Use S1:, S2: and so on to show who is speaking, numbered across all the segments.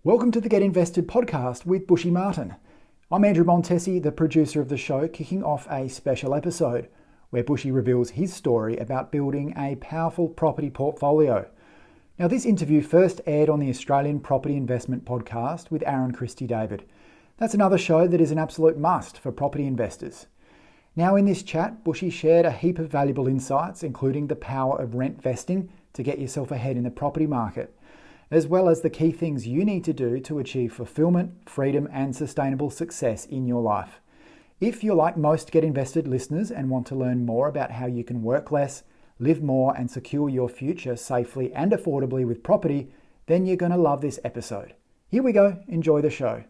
S1: Welcome to the Get Invested podcast with Bushy Martin. I'm Andrew Montesi, the producer of the show, kicking off a special episode where Bushy reveals his story about building a powerful property portfolio. Now, this interview first aired on the Australian Property Investment Podcast with Aaron-Christie David. That's another show that is an absolute must for property investors. Now, in this chat, Bushy shared a heap of valuable insights, including the power of rent vesting to get yourself ahead in the property market, as well as the key things you need to do to achieve fulfillment, freedom, and sustainable success in your life. If you're like most Get Invested listeners and want to learn more about how you can work less, live more, and secure your future safely and affordably with property, then you're going to love this episode. Here we go. Enjoy the show.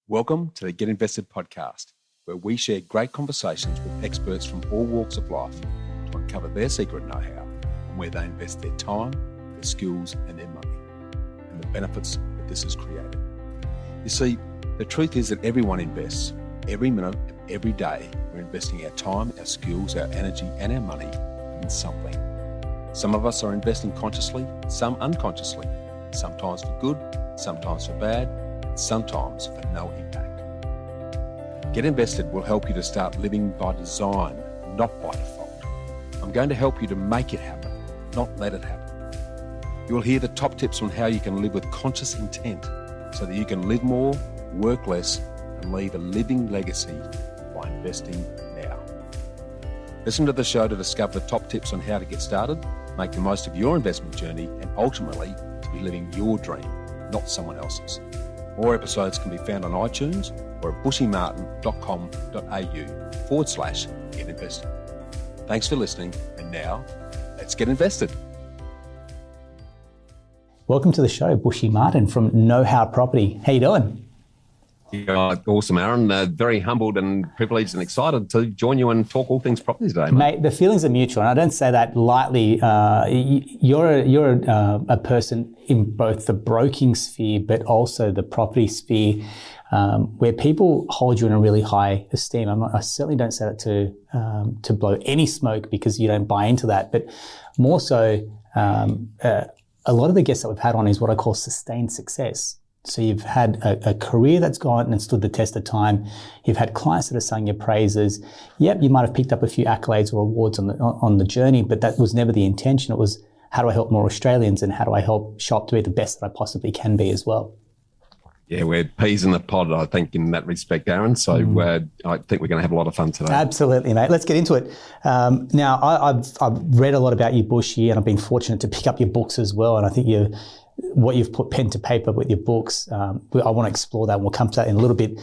S2: Welcome to the Get Invested podcast, where we share great conversations with experts from all walks of life to uncover their secret know-how and where they invest their time, their skills, and their money, and the benefits that this has created. You see, the truth is that everyone invests. Every minute of every day, we're investing our time, our skills, our energy, and our money in something. Some of us are investing consciously, some unconsciously, sometimes for good, sometimes for bad, and sometimes for no impact. Get Invested will help you to start living by design, not by default. I'm going to help you to make it happen, not let it happen. You will hear the top tips on how you can live with conscious intent so that you can live more, work less, and leave a living legacy by investing now. Listen to the show to discover the top tips on how to get started, make the most of your investment journey, and ultimately to be living your dream, not someone else's. More episodes can be found on iTunes or at bushymartin.com.au/get invested. Thanks for listening, and now let's get invested.
S3: Welcome to the show, Bushy Martin from Know How Property. How you doing?
S2: Yeah, awesome, Aaron. Very humbled and privileged and excited to join you and talk all things property today, mate.
S3: The feelings are mutual, and I don't say that lightly. You're a person in both the broking sphere, but also the property sphere, where people hold you in a really high esteem. I certainly don't say that to blow any smoke because you don't buy into that, but more so, a lot of the guests that we've had on is what I call sustained success. So you've had a career that's gone and stood the test of time. You've had clients that have sung your praises. Yep, you might have picked up a few accolades or awards on the journey, but that was never the intention. It was, how do I help more Australians and how do I help show up to be the best that I possibly can be as well?
S2: Yeah, we're peas in the pod, I think, in that respect, Aaron. So I think we're going to have a lot of fun today.
S3: Absolutely, mate. Let's get into it. Now, I've read a lot about you, Bushy, and I've been fortunate to pick up your books as well. And I think what you've put pen to paper with your books, I want to explore that, and we'll come to that in a little bit.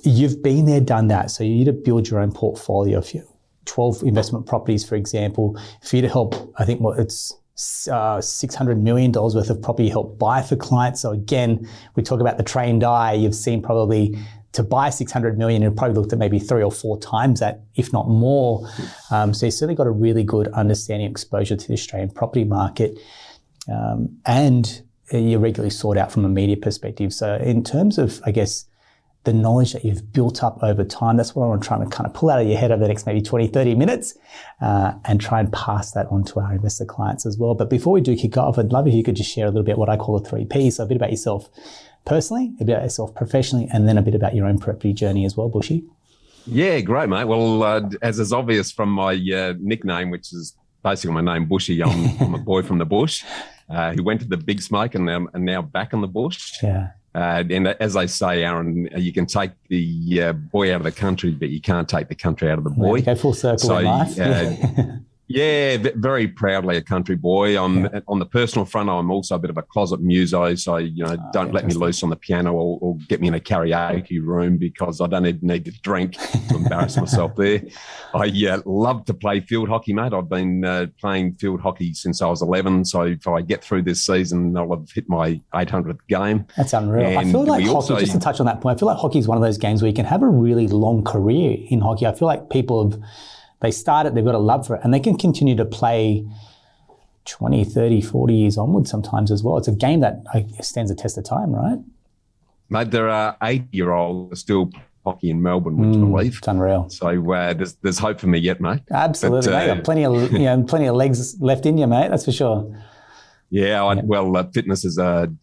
S3: You've been there, done that. So you need to build your own portfolio. If you 12 investment properties, for example, for you to help, I think it's $600 million worth of property help buy for clients. So again, we talk about the trained eye. You've seen probably to buy 600 million, you've probably looked at maybe 3 or 4 times that, if not more. So you've certainly got a really good understanding, exposure to the Australian property market. And you're regularly sought out from a media perspective. So in terms of, I guess, the knowledge that you've built up over time, that's what I want to try and kind of pull out of your head over the next maybe 20, 30 minutes and try and pass that on to our investor clients as well. But before we do kick off, I'd love if you could just share a little bit what I call the 3 Ps. So a bit about yourself personally, a bit about yourself professionally, and then a bit about your own property journey as well, Bushy.
S2: Yeah, great, mate. Well, as is obvious from my nickname, which is basically my name, Bushy, I'm a boy from the bush who went to the big smoke and now back in the bush. Yeah. And as I say, Aaron, you can take the boy out of the country, but you can't take the country out of the boy.
S3: Go full circle in life.
S2: Yeah, very proudly a country boy. On the personal front, I'm also a bit of a closet muso, so don't let me loose on the piano or get me in a karaoke room because I don't even need to drink to embarrass myself there. I love to play field hockey, mate. I've been playing field hockey since I was 11, so if I get through this season, I'll have hit my 800th game.
S3: That's unreal. And I feel like hockey, just to touch on that point, I feel like hockey is one of those games where you can have a really long career in hockey. I feel like people they start it, they've got a love for it, and they can continue to play 20, 30, 40 years onwards sometimes as well. It's a game that stands the test of time, right?
S2: Mate, there are 80-year-olds still hockey in Melbourne, would you believe?
S3: It's unreal.
S2: So there's hope for me yet, mate.
S3: Absolutely, mate. Got plenty of legs left in you, mate. That's for sure.
S2: Fitness is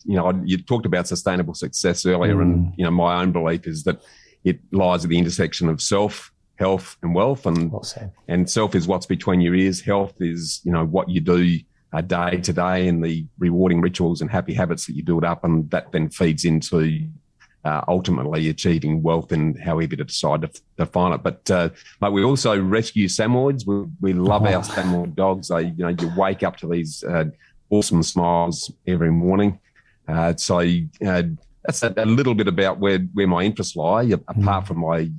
S2: you talked about sustainable success earlier, and my own belief is that it lies at the intersection of self, health, and wealth, and self is what's between your ears. Health is what you do day to day and the rewarding rituals and happy habits that you build up, and that then feeds into ultimately achieving wealth and however you decide to define it. But we also rescue Samoyeds. We love our Samoyed dogs. You wake up to these awesome smiles every morning. So that's a little bit about where my interests lie, apart from my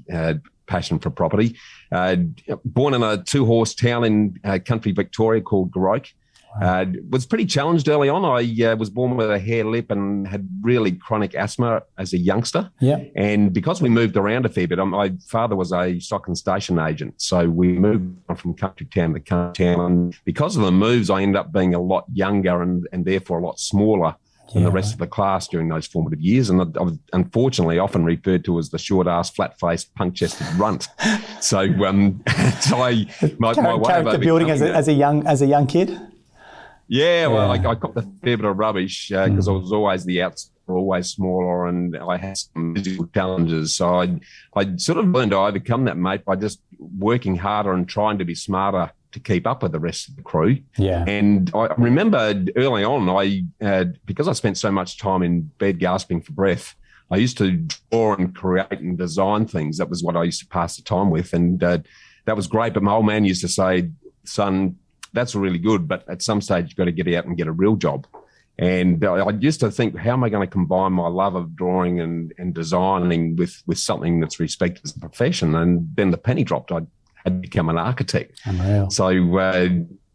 S2: passion for property. Born in a 2-horse town in country Victoria called Garoke. Was pretty challenged early on. I was born with a hair lip and had really chronic asthma as a youngster. Yeah. And because we moved around a fair bit, my father was a stock and station agent. So we moved from country town to country town. And because of the moves, I ended up being a lot younger and therefore a lot smaller than the rest of the class during those formative years. And I was unfortunately often referred to as the short-ass, flat-faced, punk-chested runt. So, my way
S3: character building as a young kid.
S2: Yeah, well, I copped a fair bit of rubbish because I was always the outsider, always smaller, and I had some physical challenges. So I sort of learned to overcome that, mate, by just working harder and trying to be smarter to keep up with the rest of the crew. Yeah. And I remember early on, because I spent so much time in bed gasping for breath, I used to draw and create and design things. That was what I used to pass the time with, and that was great. But my old man used to say, son, that's really good, but at some stage you've got to get out and get a real job. And I used to think, how am I going to combine my love of drawing and designing with something that's respected as a profession? And then the penny dropped. I had become an architect. Unreal. So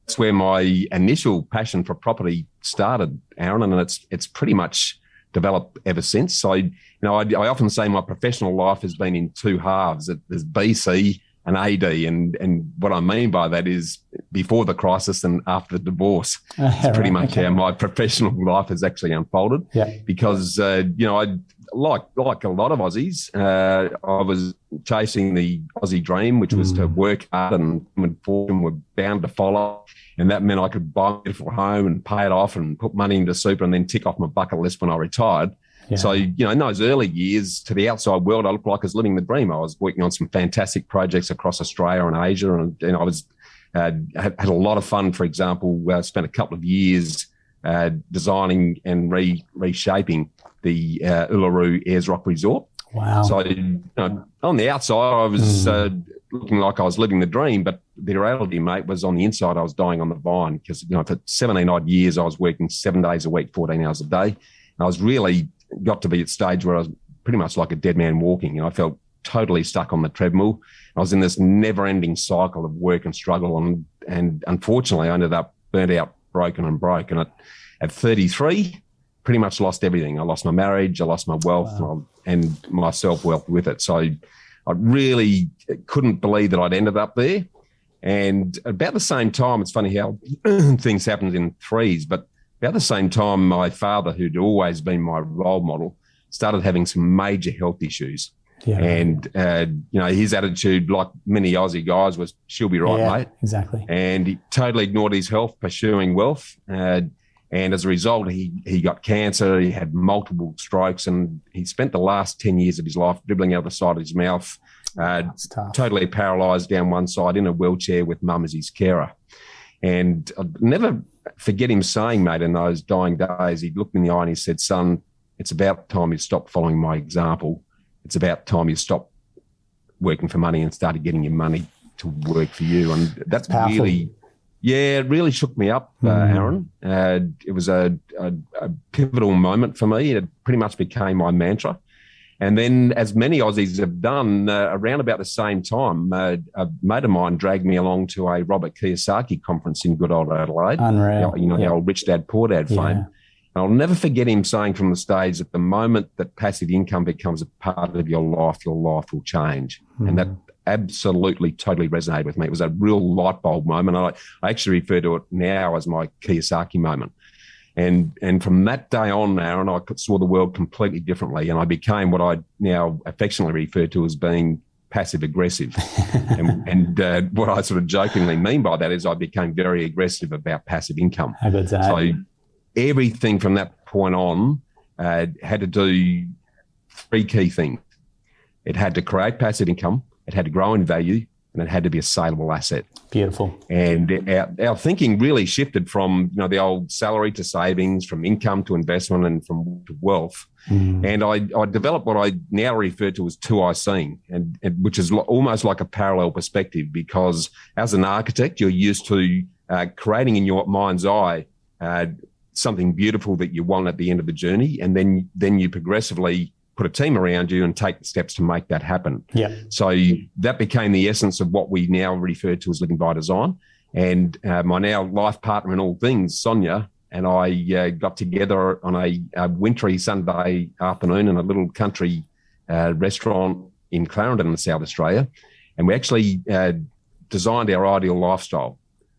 S2: that's where my initial passion for property started, Aaron, and it's pretty much developed ever since. So I often say my professional life has been in 2 halves. There's BC and AD, and what I mean by that is before the crisis and after the divorce. It's pretty much how my professional life has actually unfolded. Yeah. Because I like a lot of Aussies, I was chasing the Aussie dream, which was to work hard, and fortune were bound to follow. And that meant I could buy a beautiful home and pay it off and put money into super and then tick off my bucket list when I retired. Yeah. So, in those early years, to the outside world, I looked like I was living the dream. I was working on some fantastic projects across Australia and Asia, and I was had a lot of fun. For example, spent a couple of years designing and reshaping the Uluru Ayers Rock Resort. Wow. So, on the outside, I was looking like I was living the dream, but the reality, mate, was on the inside, I was dying on the vine because, for 17 odd years, I was working 7 days a week, 14 hours a day. And I was really got to be at a stage where I was pretty much like a dead man walking, and I felt totally stuck on the treadmill. I was in this never-ending cycle of work and struggle, and unfortunately I ended up burnt out, broken and broke. And at 33, pretty much lost everything. I lost my marriage, I lost my wealth, and my self-wealth with it. So I really couldn't believe that I'd ended up there. And about the same time, it's funny how things happen in threes, but about the same time, my father, who'd always been my role model, started having some major health issues. Yeah. And, his attitude, like many Aussie guys, was, she'll be right, mate. Exactly. And he totally ignored his health, pursuing wealth. And as a result, he got cancer. He had multiple strokes, and he spent the last 10 years of his life dribbling out the side of his mouth, totally paralysed down one side in a wheelchair with mum as his carer. And I'd never forget him saying, mate, in those dying days, he looked me in the eye and he said, son, it's about time you stop following my example. It's about time you stop working for money and started getting your money to work for you. And that's really, it really shook me up, Aaron. It was a pivotal moment for me. It pretty much became my mantra. And then, as many Aussies have done, around about the same time, a mate of mine dragged me along to a Robert Kiyosaki conference in good old Adelaide. Unreal. The old Rich Dad, Poor Dad fame. And I'll never forget him saying from the stage, at the moment that passive income becomes a part of your life will change. And that absolutely, totally resonated with me. It was a real light bulb moment. I actually refer to it now as my Kiyosaki moment. And from that day on, Aaron, I saw the world completely differently, and I became what I now affectionately refer to as being passive aggressive. and what I sort of jokingly mean by that is I became very aggressive about passive income. How good's that? So, everything from that point on had to do 3 key things. It had to create passive income, it had to grow in value, and it had to be a saleable asset.
S3: Beautiful.
S2: And our thinking really shifted from the old salary to savings, from income to investment, and from to wealth. And I developed what I now refer to as 2-eye seeing, and which is almost like a parallel perspective, because as an architect, you're used to creating in your mind's eye something beautiful that you want at the end of the journey, and then you progressively put a team around you and take the steps to make that happen.
S3: Yeah.
S2: So that became the essence of what we now refer to as living by design. And my now life partner in all things, Sonia, and I got together on a wintry Sunday afternoon in a little country restaurant in Clarendon in South Australia. And we actually designed our ideal lifestyle.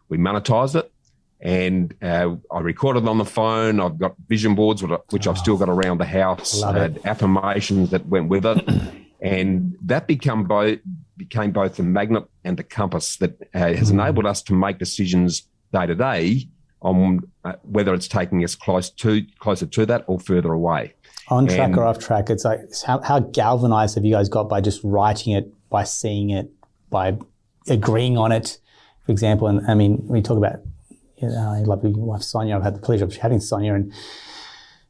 S2: We monetized it. And I recorded on the phone. I've got vision boards, which I've still got around the house, affirmations that went with it. And that became both the magnet and the compass that has enabled us to make decisions day to day on whether it's taking us closer to that or further away.
S3: On track or off track, it's like how galvanized have you guys got by just writing it, by seeing it, by agreeing on it, for example? And I mean, we talk about, I love your wife, Sonia. I've had the pleasure of having Sonia, and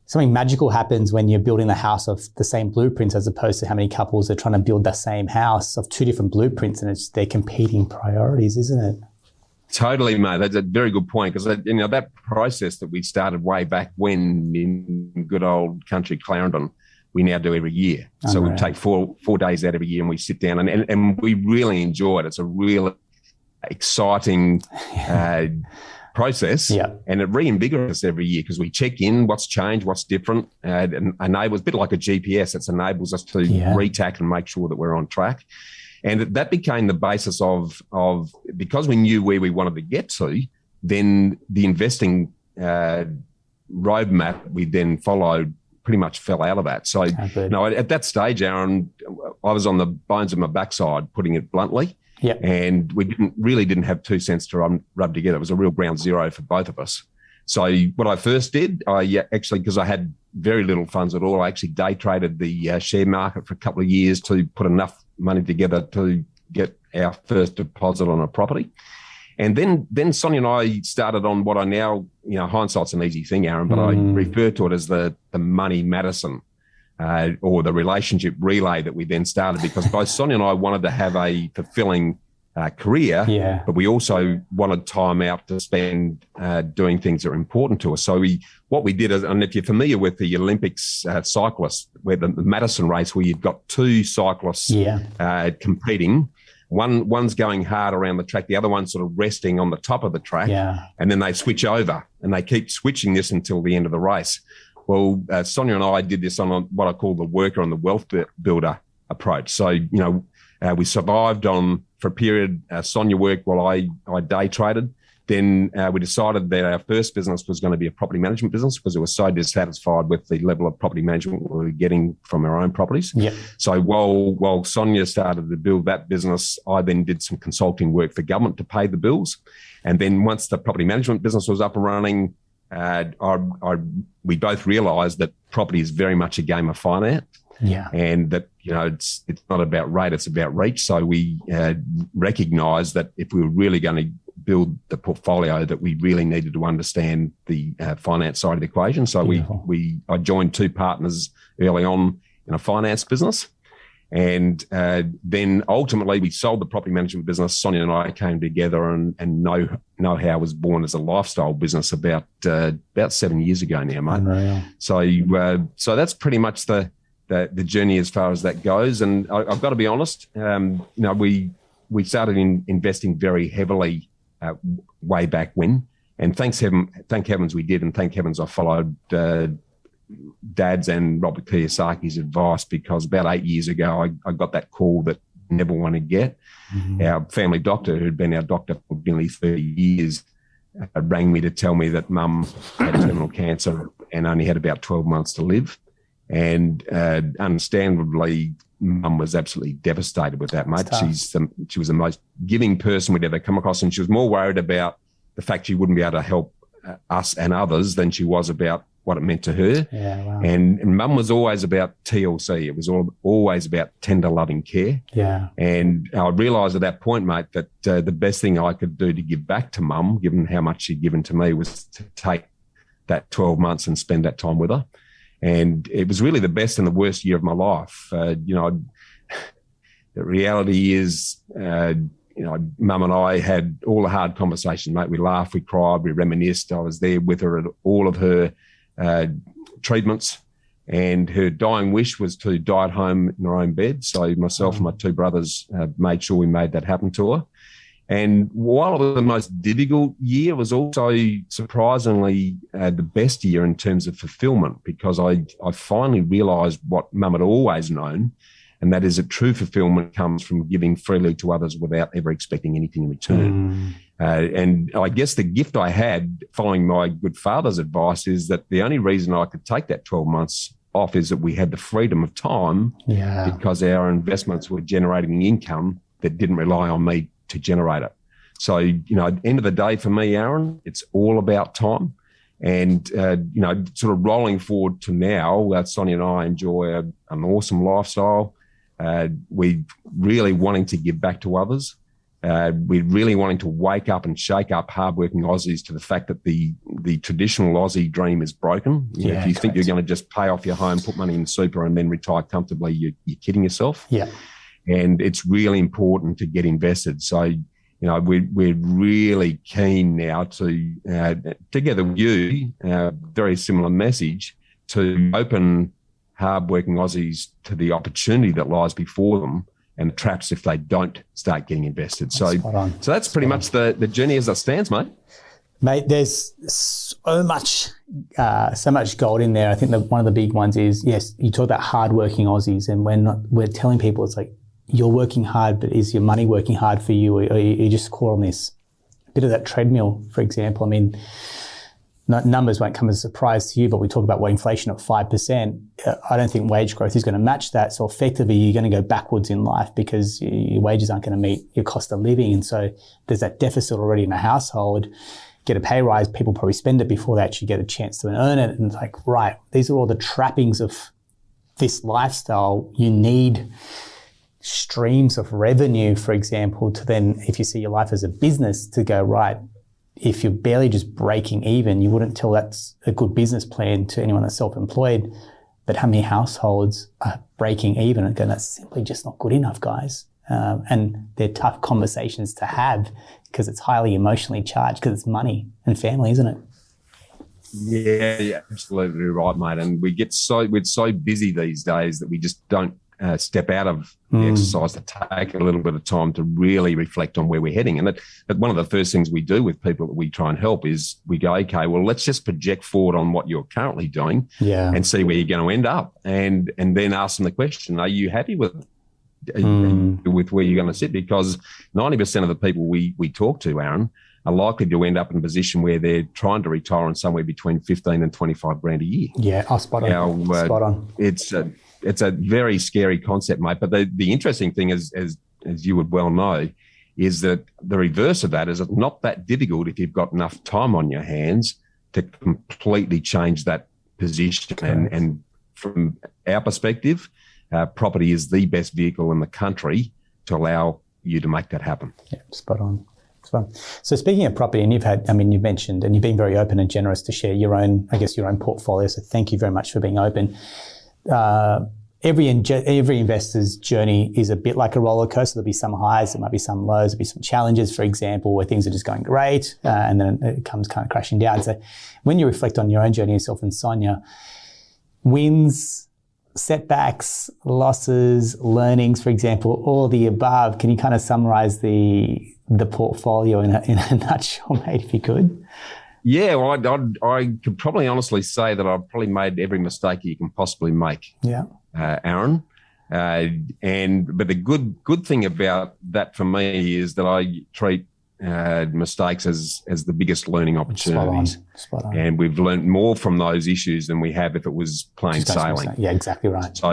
S3: something magical happens when you're building the house of the same blueprints, as opposed to how many couples are trying to build the same house of 2 different blueprints, and they're competing priorities, isn't it?
S2: Totally, mate. That's a very good point, because that process that we started way back when in good old country Clarendon, we now do every year. So we take four days out every year, and we sit down and we really enjoy it. It's a real exciting process, and it reinvigorates us every year, because we check in what's changed, what's different, and enables, a bit like a GPS, it enables us to retack and make sure that we're on track. And that became the basis of because we knew where we wanted to get to, then the investing roadmap we then followed pretty much fell out of that. So at that stage, Aaron, I was on the bones of my backside, putting it bluntly.
S3: Yep.
S2: And we didn't have 2 cents to rub together. It was a real ground zero for both of us. So what I first did, actually, because I had very little funds at all, I actually day traded the share market for a couple of years to put enough money together to get our first deposit on a property. And then Sonia and I started on what I now, hindsight's an easy thing, Aaron, but I refer to it as the money medicine. Or the relationship relay that we then started, because both Sonia and I wanted to have a fulfilling career, but we also wanted time out to spend doing things that are important to us. So what we did is, and if you're familiar with the Olympics cyclists, where the Madison race, where you've got 2 cyclists competing, one's going hard around the track, the other one's sort of resting on the top of the track, and then they switch over, and they keep switching this until the end of the race. Well, Sonia and I did this on what I call the worker and the wealth builder approach. So, we survived for a period. Sonia worked while I day traded. Then we decided that our first business was going to be a property management business, because we were so dissatisfied with the level of property management we were getting from our own properties. Yep. So while Sonia started to build that business, I then did some consulting work for government to pay the bills. And then once the property management business was up and running, we both realised that property is very much a game of finance, and that it's not about rate, it's about reach. So we recognised that if we were really going to build the portfolio, that we really needed to understand the finance side of the equation. So I joined 2 partners early on in a finance business. And then ultimately we sold the property management business. Sonia and I came together, and Know-How was born as a lifestyle business about 7 years ago now, mate.
S3: Unreal.
S2: So that's pretty much the journey as far as that goes. And I've got to be honest, we started investing very heavily way back when, and thank heavens we did, and thank heavens I followed Dad's and Robert Kiyosaki's advice, because about 8 years ago I got that call that I never want to get. Our family doctor, who'd been our doctor for nearly 30 years, rang me to tell me that Mum had terminal cancer and only had about 12 months to live. And understandably, Mum was absolutely devastated with that, mate. She was the most giving person we'd ever come across, and she was more worried about the fact she wouldn't be able to help us and others than she was about what it meant to her.
S3: Yeah, wow.
S2: And Mum was always about TLC. It was always about tender, loving care.
S3: Yeah.
S2: And I realised at that point, mate, that the best thing I could do to give back to Mum, given how much she'd given to me, was to take that 12 months and spend that time with her. And it was really the best and the worst year of my life. The reality is, Mum and I had all the hard conversations, mate. We laughed, we cried, we reminisced. I was there with her at all of her treatments, and her dying wish was to die at home in her own bed. So myself and my two brothers made sure we made that happen to her. And while it was the most difficult year, it was also surprisingly the best year in terms of fulfilment, because I finally realised what Mum had always known, and that is that true fulfilment comes from giving freely to others without ever expecting anything in return. And I guess the gift I had following my good father's advice is that the only reason I could take that 12 months off is that we had the freedom of time, because our investments were generating income that didn't rely on me to generate it. So, at the end of the day for me, Aaron, it's all about time. And, sort of rolling forward to now, Sonia and I enjoy an awesome lifestyle. We're really wanting to give back to others. We're really wanting to wake up and shake up hardworking Aussies to the fact that the traditional Aussie dream is broken. If you think you're going to just pay off your home, put money in super and then retire comfortably, you're kidding yourself. Yeah. And it's really important to get invested. So, we're really keen now to, together with you, very similar message, to open hardworking Aussies to the opportunity that lies before them and the traps if they don't start getting invested. So that's pretty much the journey as it stands, mate.
S3: Mate, there's so much gold in there. I think that one of the big ones is, yes, you talk about hardworking Aussies, and we're telling people it's like, you're working hard, but is your money working hard for you, or are you just caught on this bit of that treadmill, for example? I mean, numbers won't come as a surprise to you, but we talk about inflation at 5%. I don't think wage growth is going to match that. So effectively, you're going to go backwards in life because your wages aren't going to meet your cost of living. And so there's that deficit already in a household. Get a pay rise, people probably spend it before they actually get a chance to earn it. And it's like, right, these are all the trappings of this lifestyle. You need streams of revenue, for example, to then, if you see your life as a business, to go, right, if you're barely just breaking even, you wouldn't tell that's a good business plan to anyone that's self-employed. But how many households are breaking even and going, that's simply just not good enough, guys? And they're tough conversations to have because it's highly emotionally charged, because it's money and family, isn't it?
S2: Yeah, absolutely right, mate. And we're so busy these days that we just don't step out of the exercise to take a little bit of time to really reflect on where we're heading. And that one of the first things we do with people that we try and help is we go, okay, well, let's just project forward on what you're currently doing and see where you're going to end up. And then ask them the question, are you happy with where you're going to sit? Because 90% of the people we talk to, Aaron, are likely to end up in a position where they're trying to retire on somewhere between 15 and 25 grand a year.
S3: Yeah, spot on. Spot on.
S2: It's a very scary concept, mate. But the interesting thing is, as you would well know, is that the reverse of that is it's not that difficult if you've got enough time on your hands to completely change that position. And from our perspective, property is the best vehicle in the country to allow you to make that happen.
S3: Yeah, spot on. So speaking of property, and you've mentioned, and you've been very open and generous to share your own portfolio. So thank you very much for being open. Every investor's journey is a bit like a roller coaster. There'll be some highs, there might be some lows, there'll be some challenges, for example, where things are just going great, and then it comes kind of crashing down. So when you reflect on your own journey, yourself and Sonia, wins, setbacks, losses, learnings, for example, all of the above, can you kind of summarize the portfolio in a nutshell, mate, if you could?
S2: Yeah, well, I could probably honestly say that I've probably made every mistake you can possibly make, Aaron. But the good thing about that for me is that I treat mistakes as the biggest learning opportunities. Spot on. And we've learned more from those issues than we have if it was plain sailing.
S3: Yeah, exactly right.
S2: So,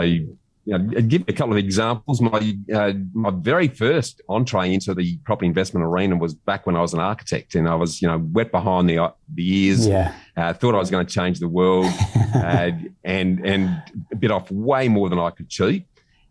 S4: I'd give you a couple of examples. My very first entree into the property investment arena was back when I was an architect, and I was, wet behind the ears.
S3: Yeah.
S4: Thought I was going to change the world, and bit off way more than I could chew.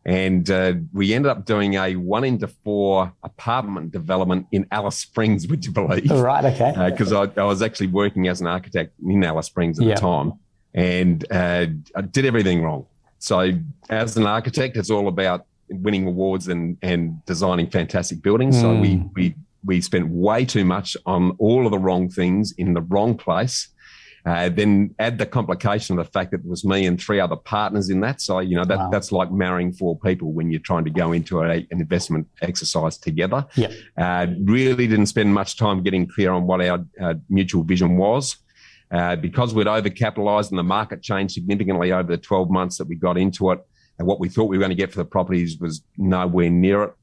S4: And we ended up doing a 1 into 4 apartment development in Alice Springs, would you believe?
S3: Right, okay.
S4: Because I was actually working as an architect in Alice Springs at the time, and I did everything wrong. So as an architect, it's all about winning awards and designing fantastic buildings. So we spent way too much on all of the wrong things in the wrong place. Then add the complication of the fact that it was me and 3 other partners in that. So, that's like marrying 4 people when you're trying to go into an investment exercise together.
S3: Yeah.
S4: Really didn't spend much time getting clear on what our mutual vision was. Because we'd overcapitalised and the market changed significantly over the 12 months that we got into it, and what we thought we were going to get for the properties was nowhere near it.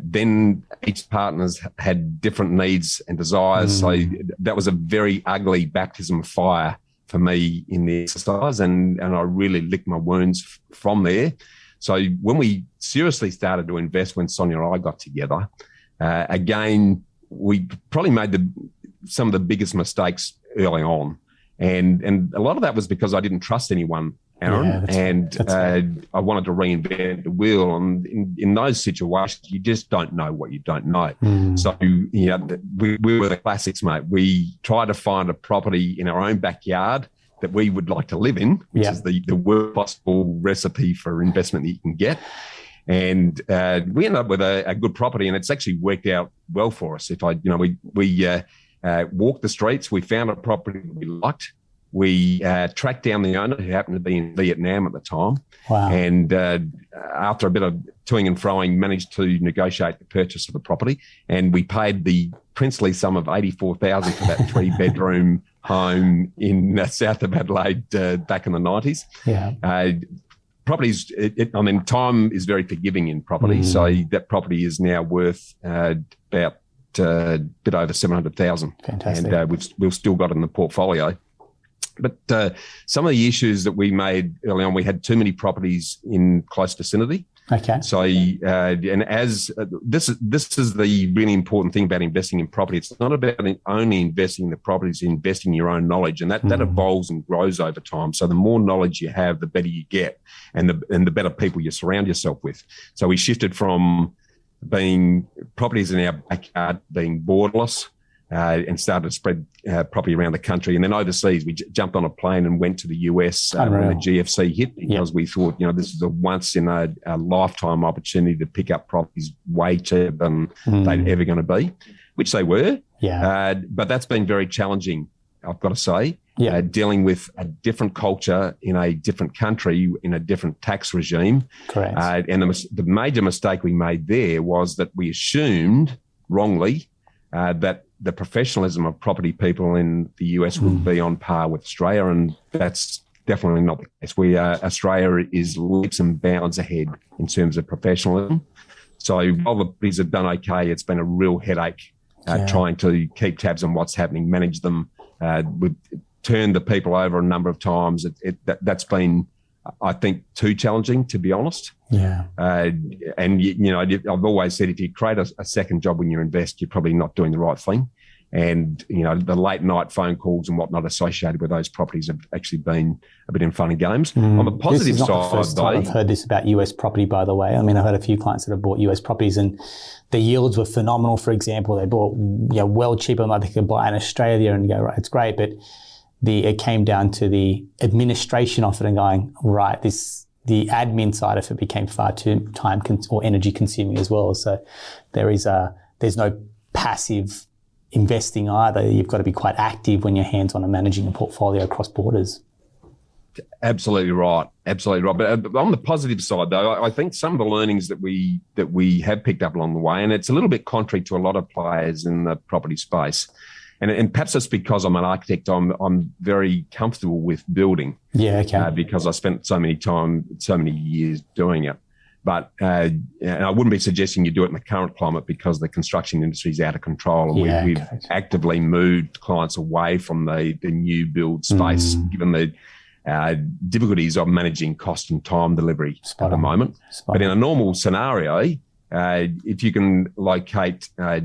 S4: Then each partners had different needs and desires. So that was a very ugly baptism of fire for me in the exercise, and I really licked my wounds from there. So when we seriously started to invest, when Sonia and I got together, again, we probably made some of the biggest mistakes early on. And a lot of that was because I didn't trust anyone, Aaron, I wanted to reinvent the wheel. And in those situations, you just don't know what you don't know. So, we were the classics, mate. We tried to find a property in our own backyard that we would like to live in, which is the worst possible recipe for investment that you can get. And we ended up with a good property, and it's actually worked out well for us. We walked the streets. We found a property that we liked. We tracked down the owner, who happened to be in Vietnam at the time.
S3: Wow.
S4: And after a bit of toing and froing, managed to negotiate the purchase of the property. And we paid the princely sum of $84,000 for that 3-bedroom home in south of Adelaide back in the 90s.
S3: Yeah.
S4: Properties, time is very forgiving in property. So that property is now worth about a bit over $700,000.
S3: Fantastic.
S4: And we've still got it in the portfolio. But some of the issues that we made early on, we had too many properties in close vicinity.
S3: Okay.
S4: So, and as this is the really important thing about investing in property. It's not about only investing in the properties, investing in your own knowledge, and that evolves and grows over time. So the more knowledge you have, the better you get, and the better people you surround yourself with. So we shifted from being properties in our backyard being borderless, and started to spread property around the country. And then overseas, we jumped on a plane and went to the US when the GFC hit, because we thought, this is a once in a lifetime opportunity to pick up properties way cheaper than they're ever going to be, which they were.
S3: Yeah.
S4: But that's been very challenging, I've got to say, dealing with a different culture in a different country, in a different tax regime.
S3: Correct.
S4: And the major mistake we made there was that we assumed wrongly that the professionalism of property people in the US would be on par with Australia, and that's definitely not the case. Australia is leaps and bounds ahead in terms of professionalism. So while the properties have done okay, it's been a real headache trying to keep tabs on what's happening, manage them. We've turned the people over a number of times. That's been, I think, too challenging, to be honest.
S3: Yeah.
S4: And I've always said, if you create a second job when you invest, you're probably not doing the right thing. And, the late night phone calls and whatnot associated with those properties have actually been a bit in fun and games. On the positive
S3: This is not
S4: side,
S3: the first time I've heard this about US property, by the way. I mean, I've had a few clients that have bought US properties and the yields were phenomenal. For example, they bought well cheaper than they could buy in Australia, and go, right, it's great. But it came down to the administration of it and going, right, the admin side of it became far too time or energy consuming as well. So there's no passive investing either. You've got to be quite active when you're hands-on and managing a portfolio across borders.
S4: Absolutely right. Absolutely right. But on the positive side, though, I think some of the learnings that we have picked up along the way, and it's a little bit contrary to a lot of players in the property space, and perhaps it's because I'm an architect, I'm very comfortable with building. Yeah, okay. Because I spent so many years doing it. But and I wouldn't be suggesting you do it in the current climate, because the construction industry is out of control, and we've actively moved clients away from the new build space, given the difficulties of managing cost and time delivery at the moment. But in a normal scenario, if you can locate a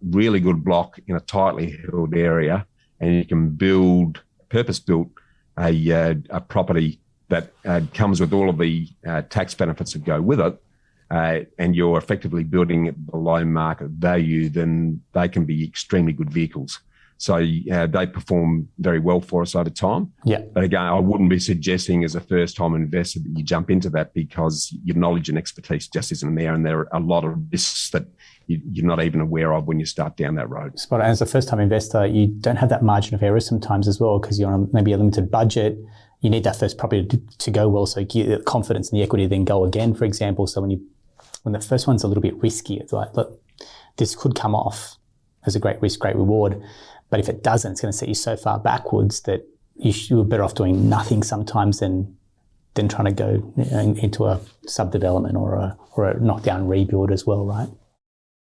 S4: really good block in a tightly held area, and you can build purpose-built a property that comes with all of the tax benefits that go with it, and you're effectively building it below market value, then they can be extremely good vehicles. So they perform very well for us over time.
S3: Yeah.
S4: But again, I wouldn't be suggesting as a first-time investor that you jump into that, because your knowledge and expertise just isn't there, and there are a lot of risks that you're not even aware of when you start down that road.
S3: Spot on. As a first-time investor, you don't have that margin of error sometimes as well, because you're on maybe a limited budget. You need that first property to go well, so you get the confidence and the equity to then go again, for example. So when the first one's a little bit risky, it's like, look, this could come off as a great risk, great reward. But if it doesn't, it's going to set you so far backwards that you're better off doing nothing sometimes than trying to go into a subdevelopment or a knockdown rebuild as well, right?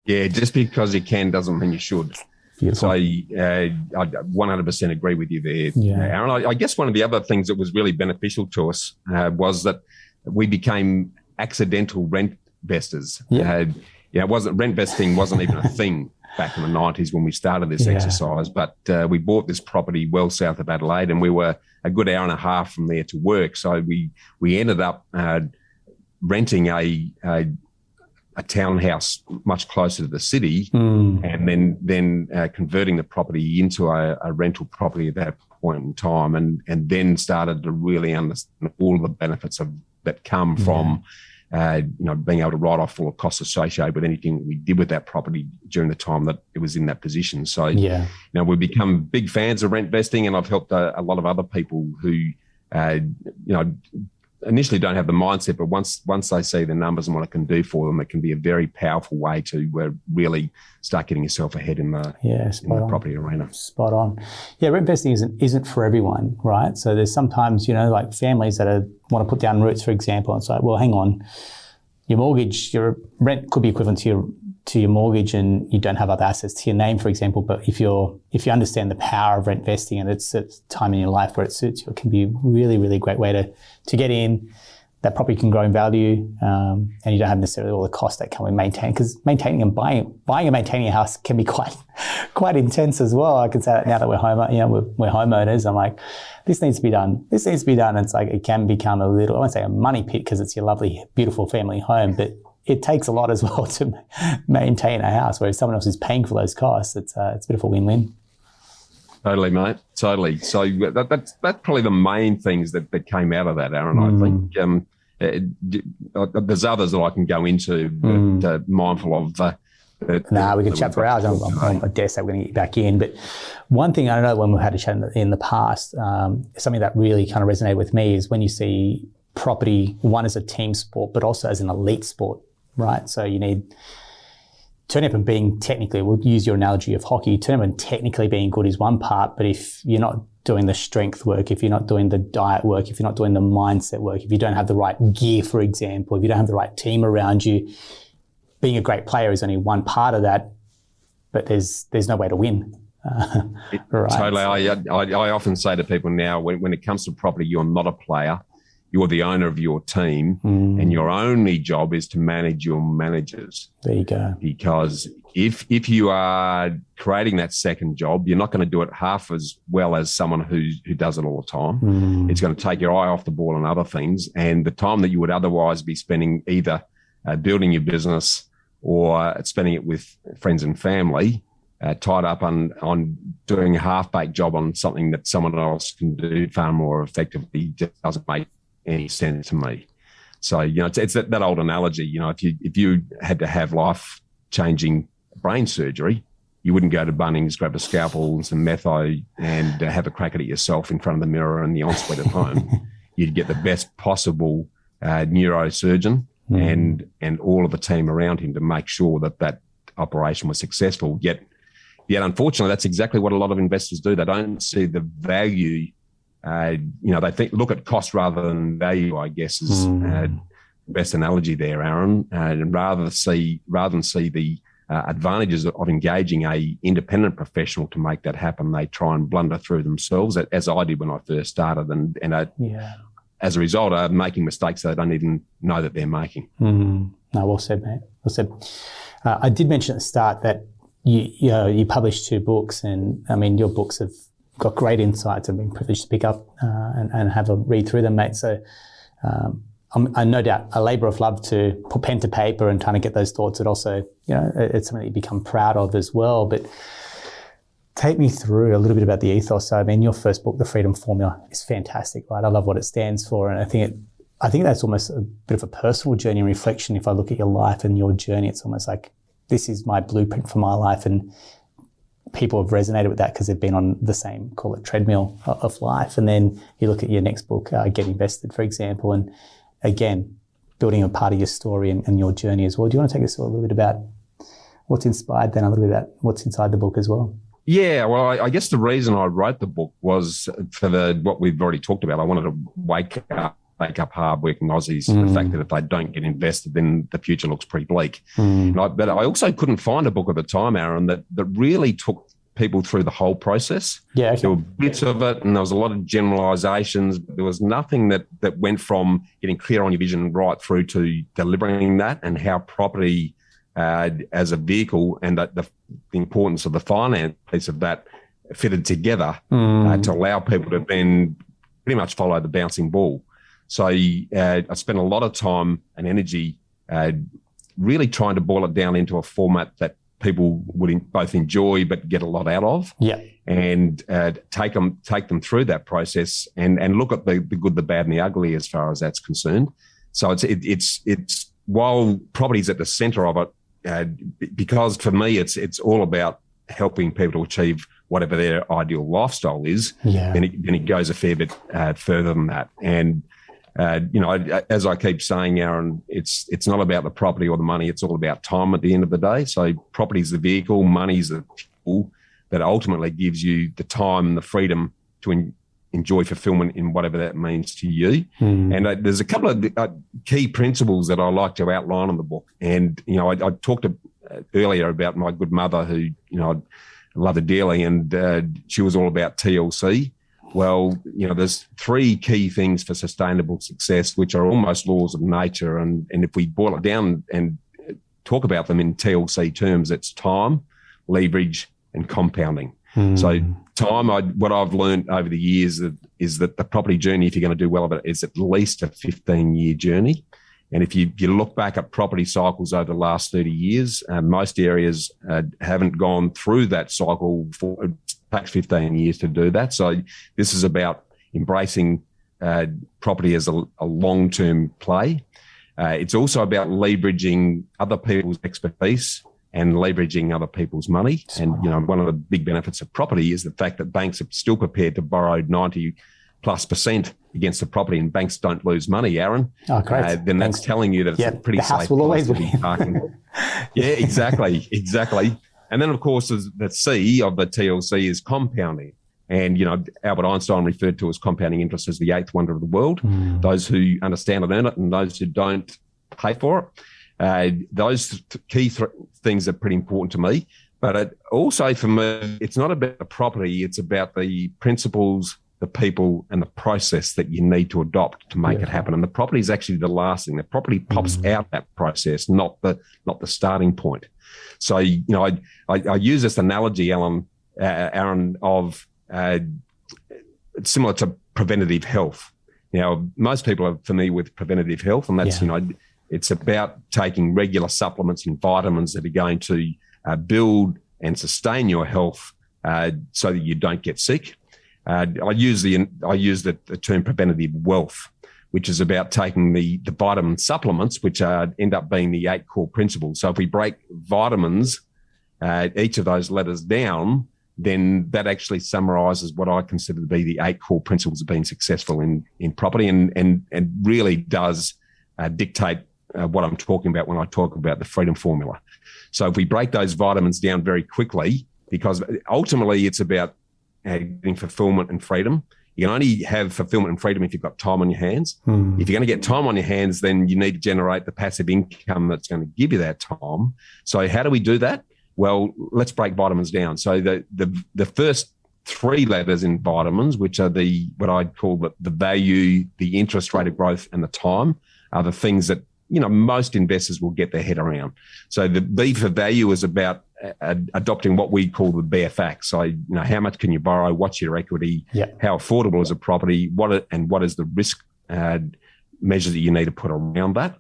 S4: Yeah, just because you can doesn't mean you should.
S3: Beautiful.
S4: So I 100% agree with you there,
S3: Yeah.
S4: Aaron. I guess one of the other things that was really beneficial to us was that we became accidental rent investors.
S3: Yeah.
S4: Rent investing wasn't even a thing back in the 90s when we started this exercise, but we bought this property well south of Adelaide, and we were a good hour and a half from there to work. So we ended up renting a townhouse much closer to the city, and then converting the property into a rental property at that point in time, and then started to really understand all the benefits that come from being able to write off all the costs associated with anything that we did with that property during the time that it was in that position. So, we've become big fans of rent investing, and I've helped a lot of other people who, initially don't have the mindset, but once they see the numbers and what it can do for them, it can be a very powerful way to really start getting yourself ahead in the property arena.
S3: Spot on. Yeah, rent investing isn't for everyone, right? So there's sometimes, like families that want to put down roots, for example. It's like, well, hang on, your mortgage, your rent could be equivalent to your mortgage, and you don't have other assets to your name, for example. But if you understand the power of rent investing, and it's a time in your life where it suits you, it can be a really, really great way to get in. That property can grow in value, and you don't have necessarily all the costs that come with maintaining, because maintaining and buying and maintaining a house can be quite intense as well. I can say that now that we're homeowners. I'm like, this needs to be done. This needs to be done. And it's like, it can become a little, I won't say a money pit, because it's your lovely, beautiful family home, but it takes a lot as well to maintain a house, whereas someone else is paying for those costs. It's a bit of a win-win.
S4: Totally, mate. Totally. So that's probably the main things that came out of that, Aaron. I think there's others that I can go into, but mindful of.
S3: We could chat for hours. I dare say we're going to get you back in. But one thing, I don't know when we've had a chat in the past, something that really kind of resonated with me is when you see property, one as a team sport, but also as an elite sport, right? So you need turn up and being technically, we'll use your analogy of hockey, turn up and technically being good is one part, but if you're not doing the strength work, if you're not doing the diet work, if you're not doing the mindset work, if you don't have the right gear, for example, if you don't have the right team around you, being a great player is only one part of that, but there's no way to win. Right.
S4: Totally. I often say to people now, when it comes to property, you're not a player. You're the owner of your team, and your only job is to manage your managers.
S3: There you go.
S4: Because if you are creating that second job, you're not going to do it half as well as someone who does it all the time. It's going to take your eye off the ball on other things, and the time that you would otherwise be spending either building your business or spending it with friends and family, tied up on doing a half-baked job on something that someone else can do far more effectively, just doesn't make any sense to me. So, it's that old analogy, if you had to have life-changing brain surgery, you wouldn't go to Bunnings, grab a scalpel and some metho and have a crack at it yourself in front of the mirror in the ensuite at home. You'd get the best possible neurosurgeon and all of the team around him to make sure that operation was successful. Yet unfortunately, that's exactly what a lot of investors do. They don't see the value. They look at cost rather than value, I guess, is the best analogy there, Aaron. And rather than see the advantages of engaging a independent professional to make that happen. They try and blunder through themselves, as I did when I first started, and as a result, are making mistakes they don't even know that they're making.
S3: No, well said, mate. Well said. I did mention at the start that you published 2 books, and I mean your books have got great insights. I've been privileged to pick up and have a read through them, mate. So I'm no doubt a labour of love to put pen to paper and trying to get those thoughts. It also, it's something that you become proud of as well. But take me through a little bit about the ethos. So, I mean, your first book, The Freedom Formula, is fantastic, right? I love what it stands for, and I think that's almost a bit of a personal journey and reflection. If I look at your life and your journey, it's almost like this is my blueprint for my life, and people have resonated with that because they've been on the same, call it, treadmill of life. And then you look at your next book, Get Invested, for example, and again, building a part of your story and your journey as well. Do you want to take us a little bit about what's inspired, then a little bit about what's inside the book as well?
S4: Yeah, well, I guess the reason I wrote the book was for what we've already talked about. I wanted to wake up hard-working Aussies to the fact that if they don't get invested, then the future looks pretty bleak. But I also couldn't find a book at the time, Aaron, that really took people through the whole process.
S3: Yeah, okay.
S4: There were bits of it, and there was a lot of generalizations. There was nothing that went from getting clear on your vision right through to delivering that, and how property as a vehicle and the importance of the finance piece of that fitted together to allow people to then pretty much follow the bouncing ball. So I spent a lot of time and energy really trying to boil it down into a format that people would both enjoy but get a lot out of.
S3: Yeah.
S4: And take them through that process and look at the good, the bad, and the ugly as far as that's concerned. So it's while property's at the centre of it, because for me it's all about helping people to achieve whatever their ideal lifestyle is.
S3: Yeah.
S4: Then it goes a fair bit further than that. And as I keep saying, Aaron, it's not about the property or the money. It's all about time at the end of the day. So property is the vehicle, money is the tool that ultimately gives you the time and the freedom to enjoy fulfilment in whatever that means to you. And there's a couple of key principles that I like to outline in the book. And, I talked earlier about my good mother who, I love her dearly, and she was all about TLC. Well, there's 3 key things for sustainable success, which are almost laws of nature. And if we boil it down and talk about them in TLC terms, it's time, leverage, and compounding. So time, what I've learned over the years is that the property journey, if you're going to do well of it, is at least a 15-year journey. And if you look back at property cycles over the last 30 years, most areas haven't gone through that cycle for it takes 15 years to do that. So this is about embracing property as a long-term play. It's also about leveraging other people's expertise and leveraging other people's money. And, one of the big benefits of property is the fact that banks are still prepared to borrow 90+% against the property, and banks don't lose money, Aaron.
S3: Oh, great.
S4: Then that's telling you that it's a pretty
S3: the
S4: safe
S3: house will always be
S4: parking. Yeah, exactly. And then, of course, the C of the TLC is compounding. And, Albert Einstein referred to as compounding interest as the 8th wonder of the world. Those who understand and earn it, and those who don't pay for it. Those key things are pretty important to me. But also for me, it's not about the property. It's about the principles, the people, and the process that you need to adopt to make it happen. And the property is actually the last thing. The property pops out that process, not the starting point. So, I use this analogy, Aaron, of similar to preventative health. Most people are familiar with preventative health, and that's, it's about taking regular supplements and vitamins that are going to build and sustain your health so that you don't get sick. I use the term preventative wealth, which is about taking the vitamin supplements, which end up being the 8 core principles. So if we break vitamins, each of those letters down, then that actually summarizes what I consider to be the 8 core principles of being successful in property, and really does dictate what I'm talking about when I talk about the freedom formula. So if we break those vitamins down very quickly, because ultimately it's about getting fulfillment and freedom, You can only have fulfillment and freedom if you've got time on your hands. If you're going to get time on your hands, then you need to generate the passive income that's going to give you that time. So how do we do that? Well, let's break vitamins down. So the first three letters in vitamins, which are what I'd call the value, the interest rate of growth, and the time, are the things that most investors will get their head around. So the B for value is about adopting what we call the bare facts. So, how much can you borrow? What's your equity? How affordable is a property? What is the risk measures that you need to put around that?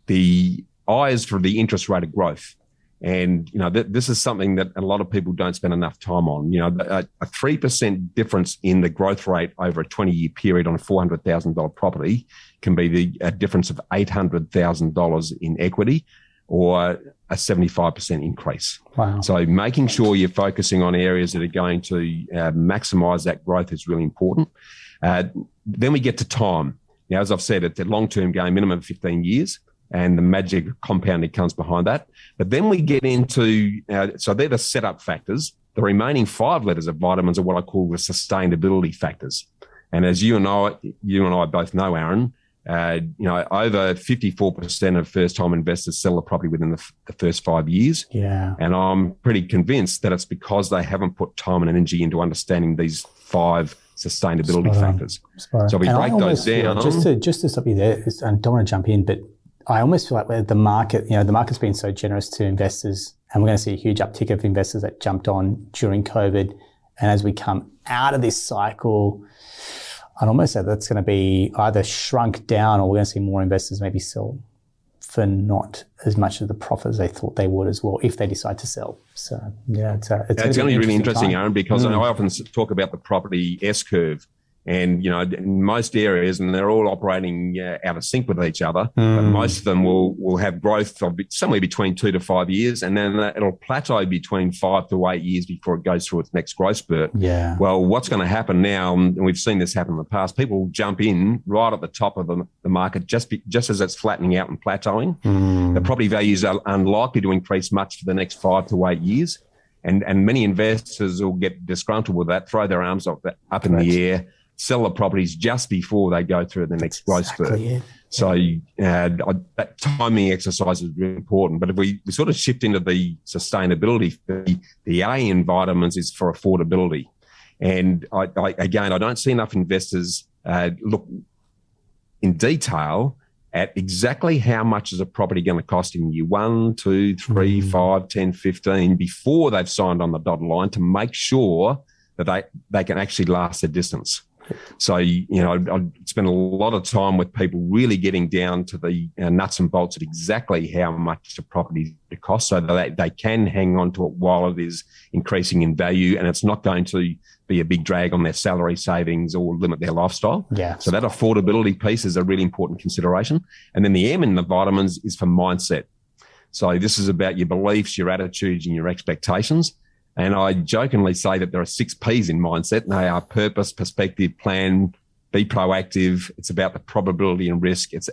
S4: The I is for the interest rate of growth. And, this is something that a lot of people don't spend enough time on. A 3% difference in the growth rate over a 20-year period on a $400,000 property can be a difference of $800,000 in equity, or a 75% increase.
S3: Wow.
S4: So making sure you're focusing on areas that are going to maximize that growth is really important. Then we get to time. Now, as I've said, it's a long-term game, minimum 15 years, and the magic compounding comes behind that. But then we get into, so they're the setup factors. The remaining 5 letters of vitamins are what I call the sustainability factors. And as you and I both know, Aaron, over 54% of first-time investors sell a property within the first 5 years.
S3: Yeah.
S4: And I'm pretty convinced that it's because they haven't put time and energy into understanding these 5 sustainability factors. So we break those down.
S3: Just to stop you there, I don't want to jump in, but I almost feel like the market's been so generous to investors, and we're going to see a huge uptick of investors that jumped on during COVID. And as we come out of this cycle, I'd almost say that's going to be either shrunk down, or we're going to see more investors maybe sell for not as much of the profit as they thought they would as well, if they decide to sell. So, it's going to be
S4: really interesting,
S3: time.
S4: Aaron, because I often talk about the property S-curve. And, in most areas, and they're all operating out of sync with each other, but most of them will have growth of somewhere between 2 to 5 years, and then it'll plateau between 5 to 8 years before it goes through its next growth spurt.
S3: Yeah.
S4: Well, what's going to happen now, and we've seen this happen in the past, people will jump in right at the top of the market just as it's flattening out and plateauing. The property values are unlikely to increase much for the next 5 to 8 years. And many investors will get disgruntled with that, throw their arms up in the air, sell the properties just before they go through the next growth spurt.
S3: It.
S4: So that timing exercise is really important. But if we sort of shift into the sustainability, the A in vitamins is for affordability. And I don't see enough investors look in detail at exactly how much is a property going to cost in year 1, 2, 3, 5, 10, 15 before they've signed on the dotted line, to make sure that they can actually last the distance. So, I spend a lot of time with people really getting down to the nuts and bolts of exactly how much the property costs, so that they can hang on to it while it is increasing in value, and it's not going to be a big drag on their salary savings or limit their lifestyle.
S3: Yeah.
S4: So that affordability piece is a really important consideration. And then the M in the vitamins is for mindset. So this is about your beliefs, your attitudes, and your expectations. And I jokingly say that there are 6 P's in mindset, and they are purpose, perspective, plan, be proactive. It's about the probability and risk. It's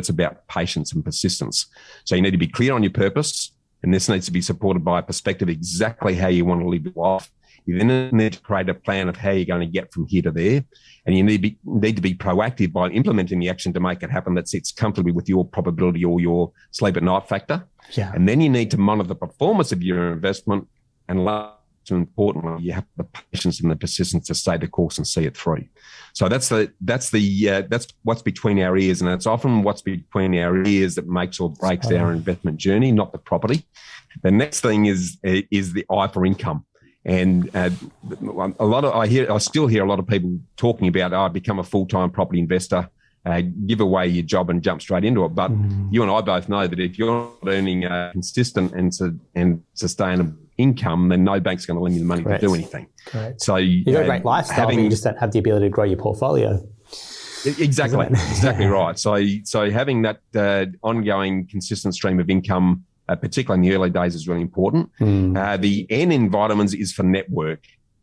S4: about patience and persistence. So you need to be clear on your purpose, and this needs to be supported by a perspective exactly how you want to live your life. You then need to create a plan of how you're going to get from here to there. And you need to be proactive by implementing the action to make it happen that sits comfortably with your probability or your sleep at night factor.
S3: Yeah.
S4: And then you need to monitor the performance of your investment. And last and importantly, you have the patience and the persistence to stay the course and see it through. So that's what's between our ears, and it's often what's between our ears that makes or breaks our investment journey, not the property. The next thing is the I for income, and I still hear a lot of people talking about become a full-time property investor. Give away your job and jump straight into it. But you and I both know that if you're not earning a consistent and sustainable income, then no bank's going to lend you the money to do anything.
S3: Correct.
S4: So
S3: you've got a great lifestyle, but you just don't have the ability to grow your portfolio.
S4: Exactly right. So having that ongoing consistent stream of income, particularly in the early days, is really important. The N in vitamins is for network.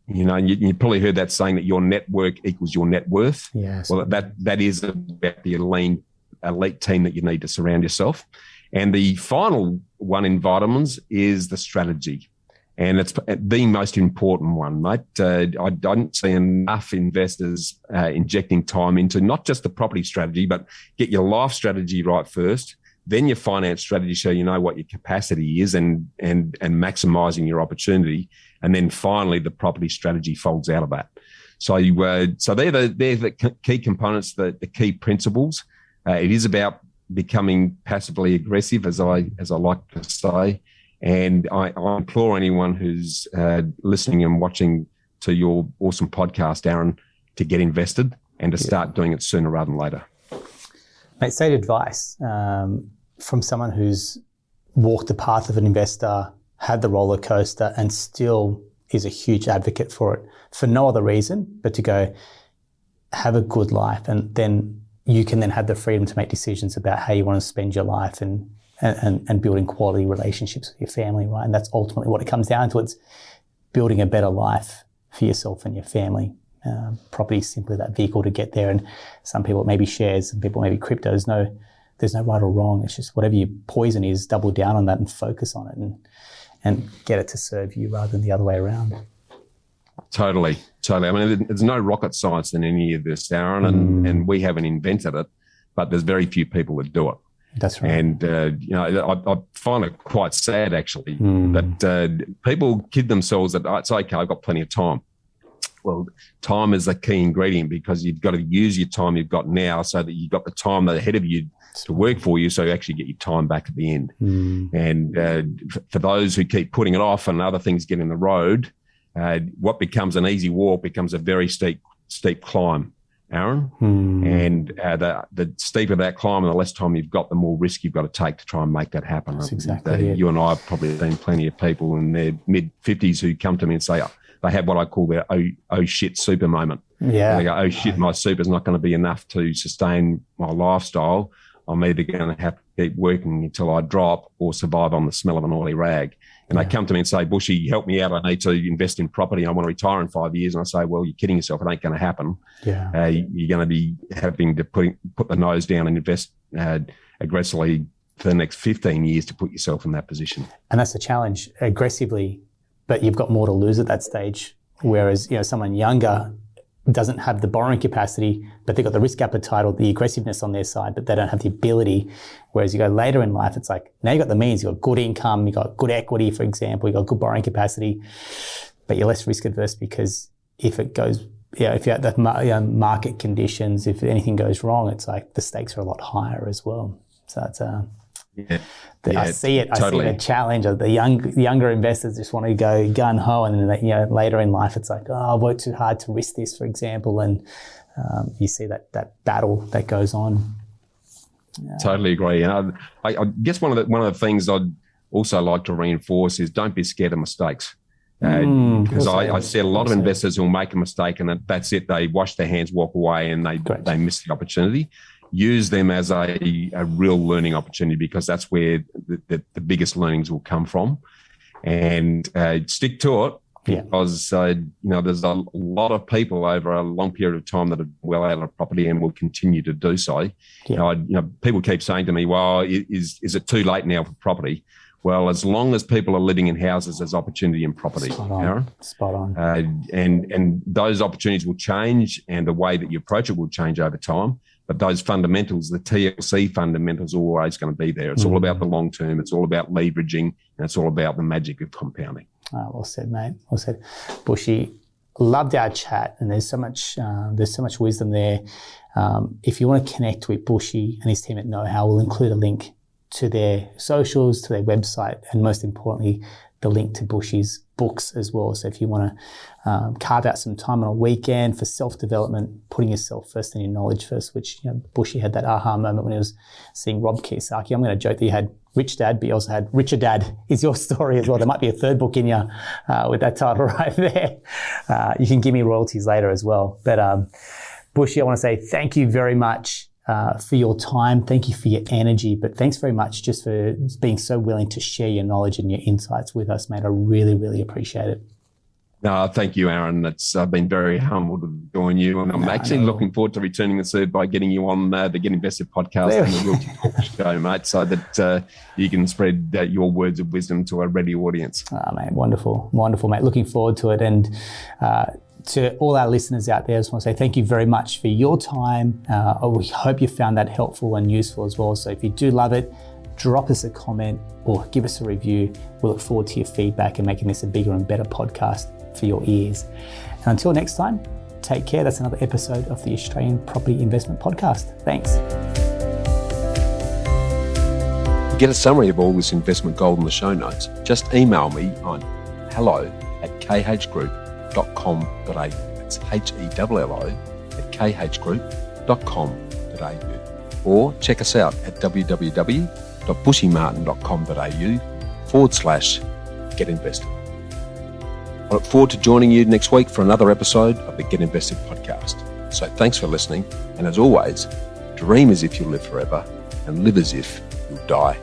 S4: You probably heard that saying that your network equals your net worth.
S3: Yes.
S4: Well, that is about the elite team that you need to surround yourself. And the final one in vitamins is the strategy. And it's the most important one, mate. I don't see enough investors injecting time into not just the property strategy, but get your life strategy right first, then your finance strategy so you know what your capacity is and maximising your opportunity. And then finally, the property strategy folds out of that. So they're the key components, the key principles. It is about becoming passively aggressive, as I like to say. And I implore anyone who's listening and watching to your awesome podcast, Aaron, to get invested and to start doing it sooner rather than later.
S3: Mate, say advice from someone who's walked the path of an investor, had the roller coaster, and still is a huge advocate for it for no other reason but to go have a good life, and then you can then have the freedom to make decisions about how you want to spend your life and building quality relationships with your family, right? And that's ultimately what it comes down to. It's building a better life for yourself and your family. Property is simply that vehicle to get there. And some people it may be shares, some people it may be crypto. There's no right or wrong. It's just whatever your poison is, double down on that and focus on it and get it to serve you rather than the other way around.
S4: Totally. I mean, there's no rocket science in any of this, Aaron, and we haven't invented it, but there's very few people that do it.
S3: That's right.
S4: And, I find it quite sad, actually, that people kid themselves that it's okay, I've got plenty of time. Well, time is a key ingredient because you've got to use your time you've got now so that you've got the time ahead of you to work for you so you actually get your time back at the end. And for those who keep putting it off and other things get in the road, what becomes an easy walk becomes a very steep climb, Aaron. And the steeper that climb and the less time you've got, the more risk you've got to take to try and make that happen.
S3: That's exactly it.
S4: You and I have probably seen plenty of people in their mid-50s who come to me and say they have what I call their oh shit super moment. Yeah. And they go, oh shit, my super's not going to be enough to sustain my lifestyle. I'm either going to have to keep working until I drop or survive on the smell of an oily rag. And they come to me and say, Bushy, help me out. I need to invest in property. I want to retire in 5 years. And I say, well, you're kidding yourself. It ain't going to happen. Yeah. You're going to be having to put the nose down and invest aggressively for the next 15 years to put yourself in that position. And
S3: that's the challenge, aggressively, but you've got more to lose at that stage. Whereas, someone younger doesn't have the borrowing capacity, but they've got the risk appetite or the aggressiveness on their side, but they don't have the ability. Whereas you go later in life, it's like, now you've got the means, you've got good income, you've got good equity, for example, you've got good borrowing capacity, but you're less risk adverse because if it goes, if you're at the market conditions, if anything goes wrong, it's like the stakes are a lot higher as well. So it's I see it. Totally. I see the challenge. The younger investors just want to go gun ho, and then later in life, it's like, I worked too hard to risk this, for example, and you see that battle that goes on.
S4: Totally agree. And I guess one of the things I'd also like to reinforce is don't be scared of mistakes. Because I see a lot of investors who will make a mistake and that's it. They wash their hands, walk away, and they miss the opportunity. Use them as a real learning opportunity because that's where the biggest learnings will come from. And stick to it because, there's a lot of people over a long period of time that are well out of property and will continue to do so. Yeah. People keep saying to me, well, is it too late now for property? Well, as long as people are living in houses, there's opportunity in property, Aaron. Spot on. And those opportunities will change and the way that you approach it will change over time. But those fundamentals, the TLC fundamentals, are always going to be there. It's all about the long term. It's all about leveraging, and it's all about the magic of compounding. Well said, mate. Well said, Bushy. Loved our chat, and there's so much wisdom there. If you want to connect with Bushy and his team at Know How, we'll include a link to their socials, to their website, and most importantly, the link to Bushy's books as well. So if you want to carve out some time on a weekend for self-development, putting yourself first and your knowledge first, which Bushy had that aha moment when he was seeing Rob Kiyosaki. I'm going to joke that you had Rich Dad, but you also had Richer Dad is your story as well. There might be a third book in you with that title right there. You can give me royalties later as well. But Bushy, I want to say thank you very much for your time. Thank you for your energy, but thanks very much just for being so willing to share your knowledge and your insights with us, mate. I really, really appreciate it. No, thank you, Aaron. I've been very humbled to join you, and I'm actually looking forward to returning the serve by getting you on the Get Invested podcast and the Realty Talk show, mate, so that you can spread your words of wisdom to a ready audience.
S3: Oh, mate, wonderful, mate. Looking forward to it, and to all our listeners out there, I just want to say thank you very much for your time. We hope you found that helpful and useful as well. So if you do love it, drop us a comment or give us a review. We look forward to your feedback and making this a bigger and better podcast for your ears. And until next time, take care. That's another episode of the Australian Property Investment Podcast. Thanks.
S2: To get a summary of all this investment gold in the show notes, just email me on hello@khgroup.com.au. That's hello@khgroup.com.au. Or check us out at www.bushymartin.com.au/Get Invested. I look forward to joining you next week for another episode of the Get Invested podcast. So thanks for listening. And as always, dream as if you'll live forever and live as if you'll die